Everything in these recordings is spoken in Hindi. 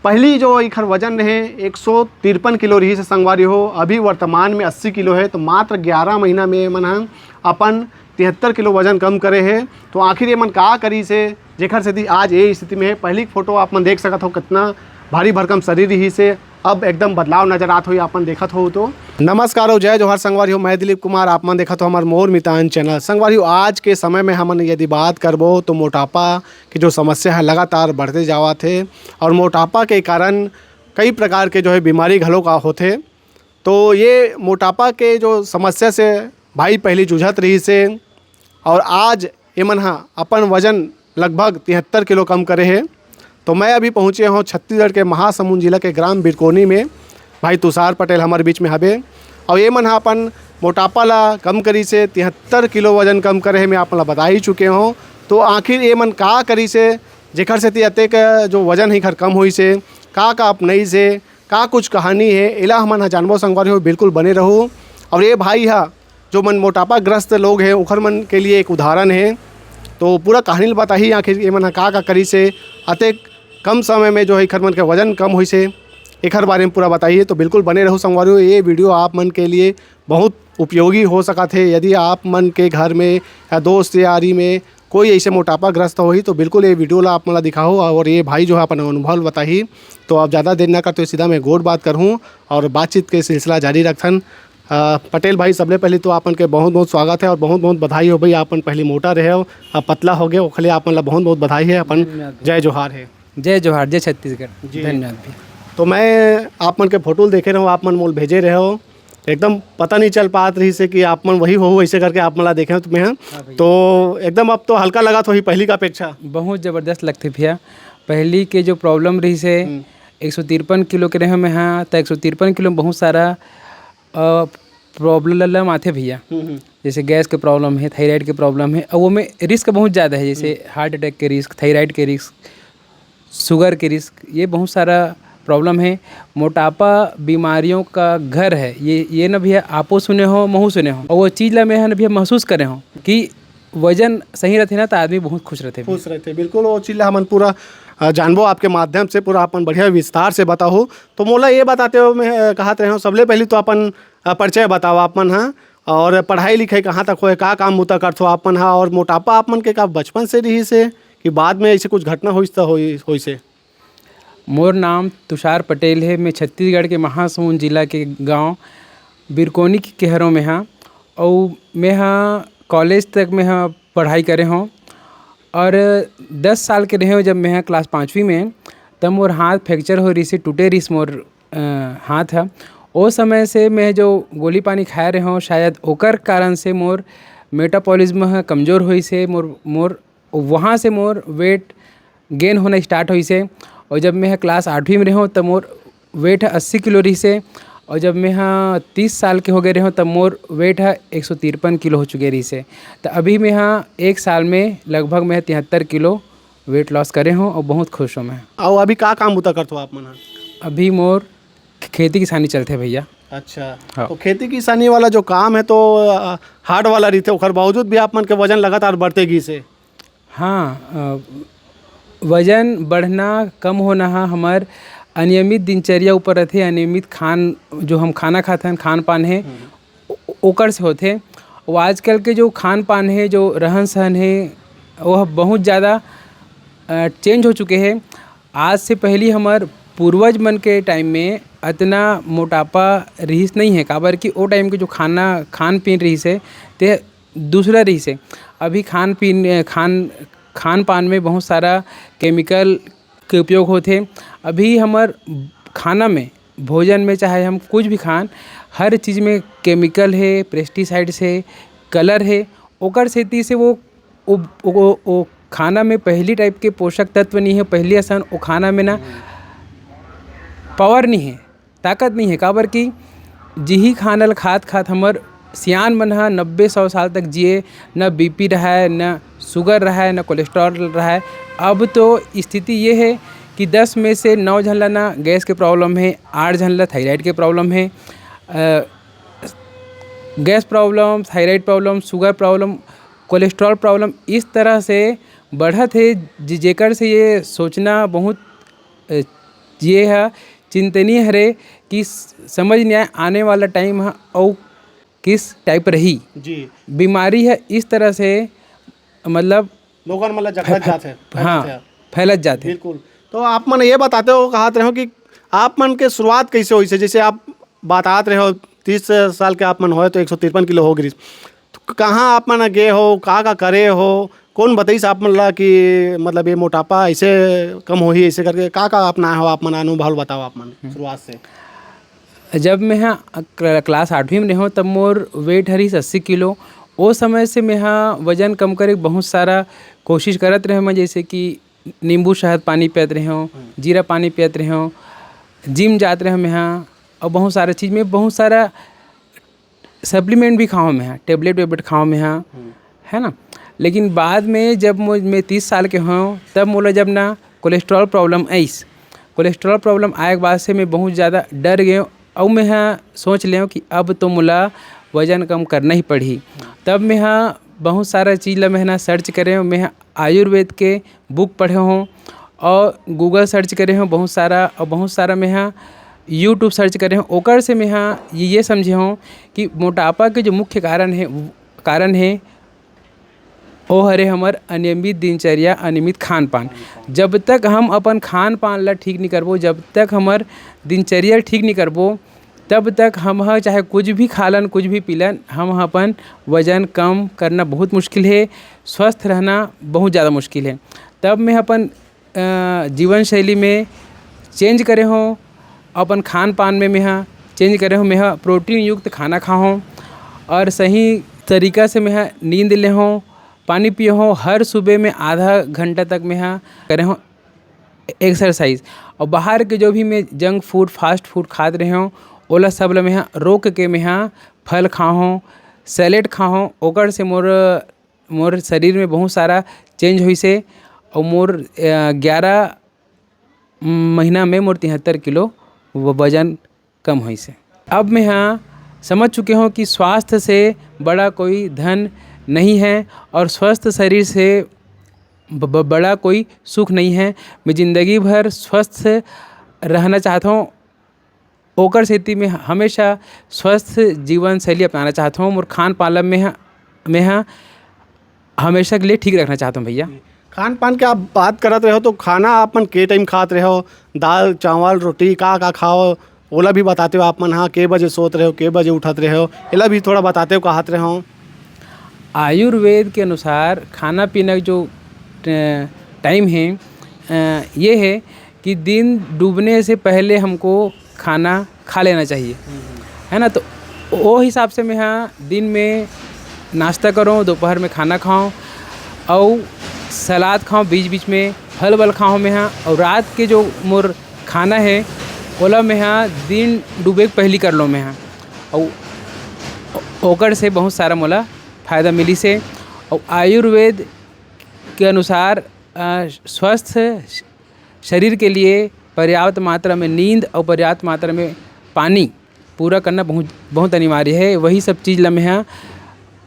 पहली जो इखर वजन है 153 किलो रही से संगवारी हो, अभी वर्तमान में 80 किलो है। तो मात्र 11 महीना में मन हम अपन 73 किलो वजन कम करे है। तो आखिर ये मन का करी से जेखर से आज ये स्थिति में है। पहली फोटो आप मन देख सकत हो कितना भारी भरकम शरीर ही से अब एकदम बदलाव नजर आत हो, अपन देखत हो। तो नमस्कार हो, जय जोहार संगवारी हो, मैं दिलीप कुमार, आप मन देखत हो हमार मोर मितान चैनल। संगवारी हो, आज के समय में हमन यदि बात करबो तो मोटापा की जो समस्या है लगातार बढ़ते जावत है और मोटापा के कारण कई प्रकार के जो है बीमारी घलों का होते। तो ये मोटापा के जो समस्या से भाई पहली जूझत रही से और आज एमन हा अपन वजन लगभग 73 किलो कम करे है। तो मैं अभी पहुँचे हूँ छत्तीसगढ़ के महासमुंद जिला के ग्राम बिरकोनी में। भाई तुषार पटेल हमारे बीच में हबे और ये मन हा अपन मोटापा ला कम करी से 73 किलो वजन कम करे है, मैं आप ला बता ही चुके हूँ। तो आखिर ये मन का करी से जेखर से अतेक जो वजन ही खर कम हुई से का अपनई से का कुछ कहानी है, इला हमन हा जानबो संगवारी हो, बिल्कुल बने रहो। और ये भाई हा जो मन मोटापा ग्रस्त लोग हैं उखर मन के लिए एक उदाहरण है। तो पूरा कहानी बताही आखिर ये मन हा का करी से अतेक कम समय में जो है खर मन के वजन कम हुई से एक हर बारे में पूरा बताइए। तो बिल्कुल बने रहो संगवारी, ये वीडियो आप मन के लिए बहुत उपयोगी हो सकत है। यदि आप मन के घर में या दोस्त यारी में कोई ऐसे मोटापा ग्रस्त होही तो बिल्कुल ये वीडियो ला आप मला दिखाओ और ये भाई जो है अपना अनुभव बताही। तो आप ज़्यादा देर ना करते सीधा मैं गोड़ बात करूँ और बातचीत के सिलसिला जारी रखन। पटेल भाई, सबले पहले तो आपन के बहुत बहुत स्वागत है और बहुत बहुत बधाई हो भाई। आपन पहले मोटा रहे हो, अब पतला हो गए, ओखले आपन ला बहुत बहुत बधाई है। अपन जय जोहार है। जय जोहार, जय छत्तीसगढ़, धन्यवाद भी। तो मैं आप मन के फोटो देखे रहे हो, आप मन मोल भेजे रहे हो, एकदम पता नहीं चल पात रही से कि आप मन वही हो ऐसे करके आप मला देखे हो तुम्हें। तो एकदम अब तो हल्का लगा तो ही पहली का अपेक्षा बहुत ज़बरदस्त लगते भैया। पहली के जो प्रॉब्लम रही से 153 किलो के रहे में, हाँ तो 153 किलो में बहुत सारा प्रॉब्लम आते भैया। जैसे गैस के प्रॉब्लम है, थायराइड के प्रॉब्लम है और वो में रिस्क बहुत ज़्यादा है। जैसे हार्ट अटैक के रिस्क, थायराइड के रिस्क, शुगर के रिस्क, ये बहुत सारा प्रॉब्लम है। मोटापा बीमारियों का घर है ये ना भैया, आपो सुने हो महू सुने हो और वो चीज़ ला मैं ना भैया महसूस करे हो कि वजन सही रहते ना तो आदमी बहुत खुश रहते। बिल्कुल वो चीज़ ला हमन पूरा जानबो आपके माध्यम से, पूरा अपन बढ़िया विस्तार से बताओ। तो मोला ये बताते हो, मैं कहते रहे हो सबले पहले तो अपन परिचय बताओ आप मन, हाँ, और पढ़ाई लिखाई कहाँ तक हो, का काम मुता करते हो आप मन, हाँ, और मोटापा आप मन के का बचपन से रही से कि बाद में ऐसे कुछ घटना हुई से। मोर नाम तुषार पटेल है, मैं छत्तीसगढ़ के महासमुंद जिला के गांव बिरकोनी के केहरों में हाँ। और मैं हाँ कॉलेज तक में हाँ पढ़ाई करे हूँ और 10 साल के रहे हो जब मैं हाँ क्लास 5वीं में, तब मोर हाथ फ्रैक्चर हो रही से, टूटे रही मोर हाथ है। उस समय से मैं जो गोली पानी खाए रहे हूँ, शायद ओकर कारण से मोर मेटाबॉलिज्म कमज़ोर हुई से, मोर वहाँ से मोर वेट गेन होना स्टार्ट हुई से। और जब मैं क्लास 8वीं में रहा हूँ तब मोर वेट है 80 किलो रही से और जब मैं 30 साल के हो गए रहे हूँ तब मोर वेट है 153 किलो हो चुके रही से। तो अभी मैं 1 साल में लगभग मैं 73 किलो वेट लॉस करे हूँ और बहुत खुश हूँ मैं। और अभी का काम होता करते हो आप मन? अभी मोर खेती किसानी चलते भैया। अच्छा, हाँ। तो खेती किसानी वाला जो काम है तो हार्ड वाला रहते, उखर बावजूद भी आप मन के वजन लगातार बढ़ते गी से। हाँ, वजन बढ़ना कम होना हमार अनियमित दिनचर्या ऊपर रहते। अनियमित जो हम खाना खाते हैं, खान पान है ओकर से होते। वो आजकल के जो खान पान है, जो रहन सहन है, वह बहुत ज़्यादा चेंज हो चुके हैं। आज से पहले हमार पूर्वज मन के टाइम में इतना मोटापा रहीस नहीं है, काबर कि वो टाइम के जो खान पीन रही से ते दूसरा रही से। अभी खान पान में बहुत सारा केमिकल के उपयोग होते। अभी हमार खाना में, भोजन में, चाहे हम कुछ भी खान, हर चीज़ में केमिकल है, पेस्टिसाइड है, कलर है। ओकर सेती से वो खाना में पहली टाइप के पोषक तत्व नहीं है। पहली असन वो खाना में ना पावर नहीं है, ताकत नहीं है, काबर कि जिही खानल खात हमार सियान मन 90-100 साल तक जिए, न बीपी रहा है, न शुगर रहा है, न कोलेस्ट्रॉल रहा है। अब तो स्थिति ये है कि 10 में से 9 जन ला ना गैस के प्रॉब्लम है, 8 जन ला थायराइड के प्रॉब्लम है। Gas problem, thyroid problem, sugar problem, cholesterol problem इस तरह से बढ़त है जेकर से ये सोचना बहुत ये है चिंतनीय हरे कि समझ नहीं आए आने वाला टाइम है और किस टाइप रही जी बीमारी है इस तरह से मतलब लोगन मतलब जगत जाते हैं हाँ फैलत जाते। बिल्कुल। तो आप मन ये बताते हो कहते रहो कि आप मन के शुरुआत कैसे हुई से, जैसे आप बताते रहे हो 30 साल के आप मन हो तो 153 किलो हो गई, तो कहाँ आप मन गए हो, का करे हो, कौन बताइस आप मन ला कि मतलब ये मोटापा ऐसे कम हो ही ऐसे करके का अपना हो आप मन अनुभव बताओ आप मन शुरुआत से। जब मैं हाँ क्लास 8वीं में रहो तब मोर वेट हरीस 80 किलो। वो समय से मैं हाँ वजन कम करे बहुत सारा कोशिश करत रहे मैं, जैसे कि नींबू शहद पानी पियत रहे हो, जीरा पानी पियत रहे हो, जिम जात रहे मैं हाँ, और बहुत सारा चीज़ में बहुत सारा सप्लीमेंट भी खाऊँ मैं हाँ, टेबलेट वेबलेट खाऊँ मैं हाँ, है ना। लेकिन बाद में जब मैं 30 साल के हूँ तब मोला जब ना cholesterol problem ice, cholesterol problem आए के बाद से मैं बहुत ज़्यादा डर गया और मैं हाँ सोच ले कि अब तो मोला वज़न कम करना ही पड़ी। तब मैं हाँ बहुत सारा चीज़ ला मैं ना सर्च करे हूँ, मैं आयुर्वेद के बुक पढ़े हूँ और गूगल सर्च करे हूँ बहुत सारा, और बहुत सारा मैं हाँ यूट्यूब सर्च करे हूँ। ओकर से मैं हाँ ये समझे हूँ कि मोटापा के जो मुख्य कारण है वो हरे हमर अनियमित दिनचर्या, अनियमित खान पान। जब तक हम अपन खान पान ला ठीक नहीं करबो, जब तक हमर दिनचर्या ठीक नहीं करबो, तब तक हम चाहे कुछ भी खालन कुछ भी पीलन, हम अपन वज़न कम करना बहुत मुश्किल है, स्वस्थ रहना बहुत ज़्यादा मुश्किल है। तब मैं अपन जीवन शैली में चेंज करे हूँ, अपन खान पान में मैं हाँ चेंज करे हूँ, मैं प्रोटीन युक्त खाना खाऊँ और सही तरीक़ा से मैं नींद ले हूँ, पानी पिए हूँ, हर सुबह में आधा घंटा तक मैं हाँ करे हूँ एक्सरसाइज। और बाहर के जो भी मैं जंक फूड फास्ट फूड खात रहे हूँ ओला सब ला मैं हाँ रोक के मैं हाँ फल खाऊँ, सैलेड खाऊँ, ओकर से मोर शरीर में बहुत सारा चेंज हुई से और मोर 11 महीना में मोर 73 किलो वजन कम हुई से। अब मैं हाँ समझ चुके हूँ कि स्वास्थ्य से बड़ा कोई धन नहीं है और स्वस्थ शरीर से बड़ा कोई सुख नहीं है। मैं ज़िंदगी भर स्वस्थ रहना चाहता हूँ, ओकर स्थिति में हमेशा स्वस्थ जीवन शैली अपनाना चाहता हूँ। और खान पान में मैं हमेशा के लिए ठीक रखना चाहता हूँ भैया। खान पान के आप बात करत रहे हो तो खाना आप मन के टाइम खात रहे हो, दाल चावल रोटी का खाओ ओला भी बताते हो आप मन, हाँ के बजे सोत रहे हो, के बजे उठत रहे हो, एला भी थोड़ा बताते हो कहत रहे हो। आयुर्वेद के अनुसार खाना पीना जो टाइम है ये है कि दिन डूबने से पहले हमको खाना खा लेना चाहिए, है ना। तो वो हिसाब से मैं हाँ दिन में नाश्ता करूँ, दोपहर में खाना खाऊँ और सलाद खाऊँ, बीच बीच में फल वल खाऊँ मैं हाँ, और रात के जो मोर खाना है ओला मैं हाँ दिन डूबे के पहली कर लो मैं हाँ, और ओकर से बहुत सारा मोला फ़ायदा मिली से। और आयुर्वेद के अनुसार स्वस्थ शरीर के लिए पर्याप्त मात्रा में नींद और पर्याप्त मात्रा में पानी पूरा करना बहुत अनिवार्य है। वही सब चीज़ ला मैं हाँ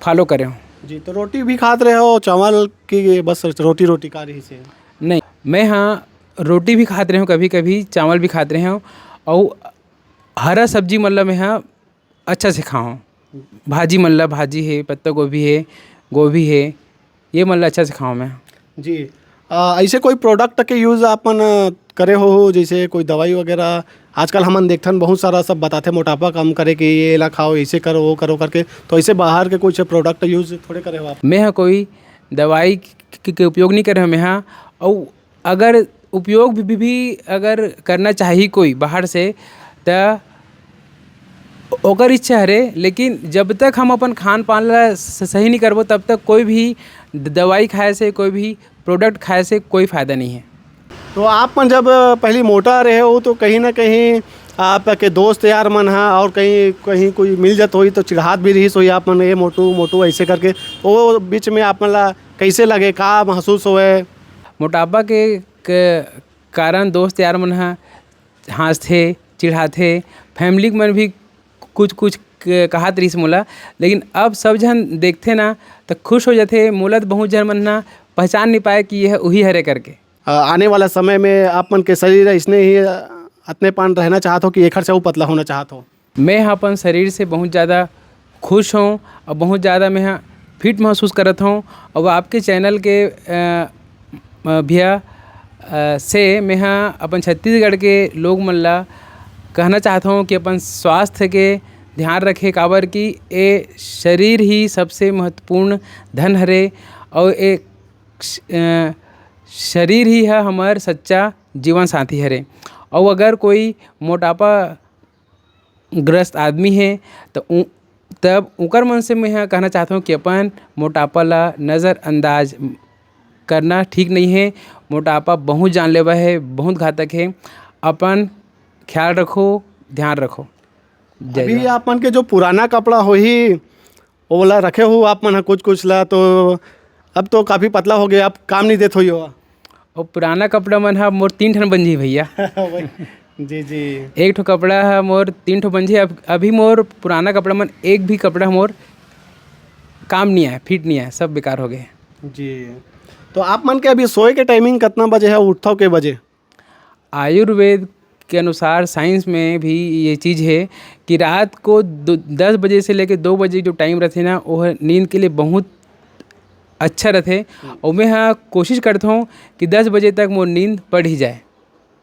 फॉलो करे हूँ जी। तो रोटी भी खाते रहे हो, चावल की बस रोटी खा रही से? नहीं, मैं हाँ रोटी भी खाते रहे हूँ, कभी कभी चावल भी खाते रहे हूँ, और हरा सब्जी मतलब मैं हाँ अच्छा से खाऊँ, भाजी मतलब भाजी है, पत्ता गोभी है, ये मतलब अच्छा से खाऊँ मैं जी। ऐसे कोई प्रोडक्ट के यूज़ आपन करे हो, जैसे कोई दवाई वगैरह? आजकल हमन देखथन बहुत सारा सब बताते मोटापा कम करे कि ये ला खाओ, ऐसे करो वो करो करके, तो ऐसे बाहर के कुछ प्रोडक्ट यूज़ थोड़े करे हो आप? मैं हाँ कोई दवाई के उपयोग नहीं करे मैं हाँ, और अगर उपयोग भी अगर करना चाहिए कोई बाहर से तो ओकर इच्छा हरे, लेकिन जब तक हम अपन खान पान ला सही नहीं करबो तब तक कोई भी दवाई खाए से, कोई भी प्रोडक्ट खाए से कोई फ़ायदा नहीं है। तो आप मन जब पहले मोटा रहे हो तो कहीं ना कहीं आपके दोस्त यार मन हाँ और कहीं कोई मिल जात होई तो चिढ़ात भी रही सोई आप मन, ये मोटू ऐसे करके, वो बीच में आप मन ला कैसे लगे, का महसूस होए? मोटापा के कारण दोस्त यार मन हंसथे चिढ़ाथे, फैमिली मन भी कुछ कहत रहीस मोला, लेकिन अब सब जन देखते ना तो खुश हो जाते। मोला तो बहुत जन मन ना पहचान नहीं पाए कि यह वही हरे करके। आने वाला समय में आप मन के शरीर इसने ही इतने पान रहना चाहत हो कि एखर से वो पतला होना चाहत हो? मैं अपन शरीर से बहुत ज़्यादा खुश हूँ और बहुत ज़्यादा मैं फिट महसूस करत हूँ। और आपके चैनल के भैया से मैं अपन छत्तीसगढ़ के लोग मन ला कहना चाहता हूँ कि अपन स्वास्थ्य के ध्यान रखे, काबर कि ये शरीर ही सबसे महत्वपूर्ण धन हरे और एक शरीर ही है हमार सच्चा जीवन साथी हरे। और अगर कोई मोटापा ग्रस्त आदमी है तो तब उकर मन से मैं कहना चाहता हूँ कि अपन मोटापा ला नज़रअंदाज करना ठीक नहीं है। मोटापा बहुत जानलेवा है, बहुत घातक है। अपन ख्याल रखो, ध्यान रखो। अभी आप मन के जो पुराना कपड़ा हो ही वो वाला रखे हो आप मन कुछ ला, तो अब तो काफ़ी पतला हो गया, अब काम नहीं देते हो। और पुराना कपड़ा मन हा मोर 3 ठन बंजी भैया। जी जी, एक ठो कपड़ा है मोर 3 ठो बंजी। अभी मोर पुराना कपड़ा मन एक भी कपड़ा मोर काम नहीं आया, फिट नहीं आया, सब बेकार हो गए जी। तो आप मन के अभी सोए के टाइमिंग कितना बजे है, उठते के बजे? आयुर्वेद के अनुसार, साइंस में भी ये चीज़ है कि रात को 10 बजे से लेकर 2 बजे जो टाइम रहते ना, वो नींद के लिए बहुत अच्छा रहते। और मैं कोशिश करता हूँ कि 10 बजे तक मोर नींद पड़ ही जाए।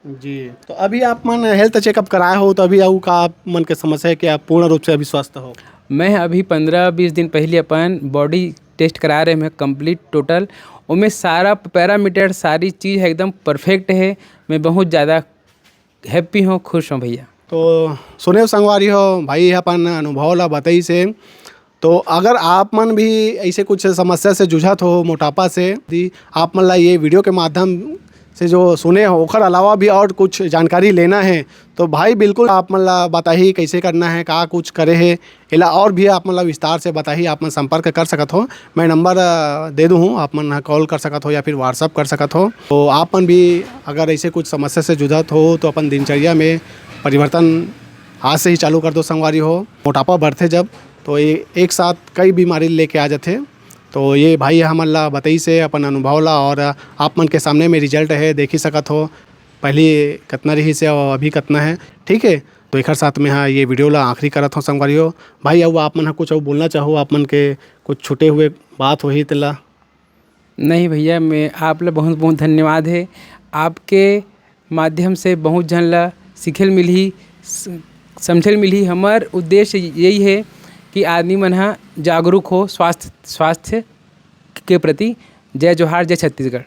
जी। तो अभी आप मन हेल्थ चेकअप कराए हो, तो अभी का आप मन के समस्या है कि आप पूर्ण रूप से अभी स्वस्थ हो? मैं अभी 15-20 दिन पहले अपन बॉडी टेस्ट करा रहे हैं कंप्लीट टोटल। उनमें सारा पैरामीटर, सारी चीज़ है एकदम परफेक्ट है। मैं बहुत ज़्यादा हैप्पी हूँ, खुश हूँ भैया। तो सुने संगवारी हो भाई अपन अनुभव ला बताई से, तो अगर आप मन भी ऐसे कुछ समस्या से जूझत हो मोटापा से, यदि आप मन ला ये वीडियो के माध्यम से जो सुने हो ओखर अलावा भी और कुछ जानकारी लेना है, तो भाई बिल्कुल आप मन ला बताही कैसे करना है, का कुछ करे है, इला और भी आप मन ला विस्तार से बताही। आप मन संपर्क कर सकत हो, मैं नंबर दे दूँ, आप मन कॉल कर सकत हो या फिर व्हाट्सअप कर सकत हो। तो आप मन भी अगर ऐसे कुछ समस्या से जूझत हो तो अपन दिनचर्या में परिवर्तन आज से ही चालू कर दो संगवारी हो। मोटापा बढ़ते जब तो ये एक साथ कई बीमारी लेके आ जाते। तो ये भाई हमन ला बताई से अपन अनुभव ला, और आप मन के सामने में रिजल्ट है, देख ही सकत हो पहले कितना रही से और अभी कितना है। ठीक है, तो एक साथ में हाँ ये वीडियो ला आखिरी करत हो संगवारी हो। भाई अब आप मन कुछ बोलना चाहो, आप मन के कुछ छूटे हुए बात हो ही तला? नहीं भैया, मैं आप ला बहुत बहुत धन्यवाद है। आपके माध्यम से बहुत जन ला सीखल मिली, समझल मिली। हमार उद्देश्य यही है कि आदमी मन जागरूक हो स्वास्थ्य के प्रति। जय जोहार, जय छत्तीसगढ़।